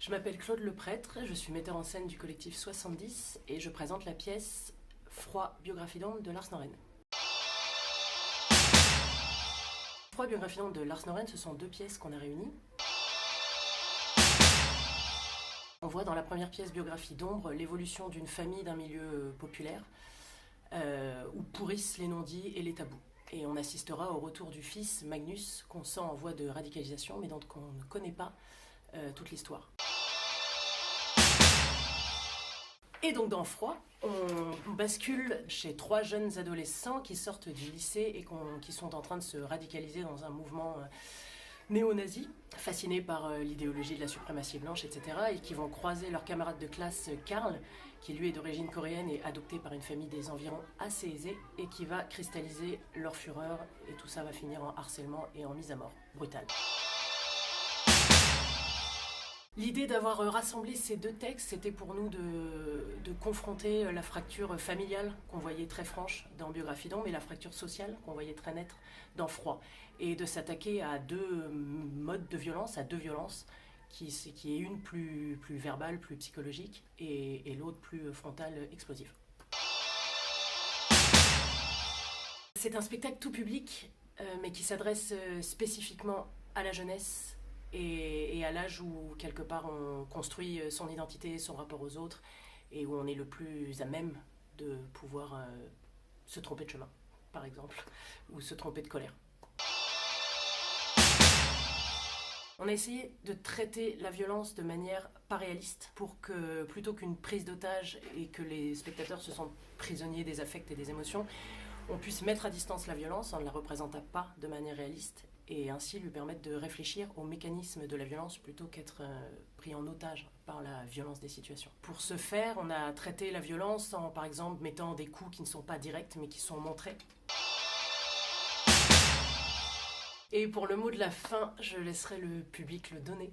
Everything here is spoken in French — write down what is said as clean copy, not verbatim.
Je m'appelle Claude Leprêtre, je suis metteur en scène du collectif 70 et je présente la pièce Froid, biographie d'ombre de Lars Noren. Froid, biographie d'ombre de Lars Noren, ce sont deux pièces qu'on a réunies. On voit dans la première pièce, Biographie d'ombre, l'évolution d'une famille d'un milieu populaire où pourrissent les non-dits et les tabous. Et on assistera au retour du fils, Magnus, qu'on sent en voie de radicalisation, mais dont on ne connaît pas toute l'histoire. Et donc dans Froid, on bascule chez trois jeunes adolescents qui sortent du lycée et qui sont en train de se radicaliser dans un mouvement néo-nazi, fascinés par l'idéologie de la suprématie blanche, etc. et qui vont croiser leur camarade de classe Karl, qui lui est d'origine coréenne et adopté par une famille des environs assez aisée, et qui va cristalliser leur fureur, et tout ça va finir en harcèlement et en mise à mort brutale. L'idée d'avoir rassemblé ces deux textes, c'était pour nous de confronter la fracture familiale qu'on voyait très franche dans Biographie d'ombre et la fracture sociale qu'on voyait très nette dans Froid. Et de s'attaquer à deux modes de violence, à deux violences, qui est une plus verbale, plus psychologique, et l'autre plus frontale, explosive. C'est un spectacle tout public, mais qui s'adresse spécifiquement à la jeunesse, et à l'âge où, quelque part, on construit son identité, son rapport aux autres, et où on est le plus à même de pouvoir se tromper de chemin, par exemple, ou se tromper de colère. On a essayé de traiter la violence de manière pas réaliste, pour que, plutôt qu'une prise d'otage et que les spectateurs se sentent prisonniers des affects et des émotions, on puisse mettre à distance la violence en ne la représentant pas de manière réaliste, et ainsi lui permettre de réfléchir aux mécanismes de la violence plutôt qu'être pris en otage par la violence des situations. Pour ce faire, on a traité la violence en, par exemple, mettant des coups qui ne sont pas directs mais qui sont montrés. Et pour le mot de la fin, je laisserai le public le donner.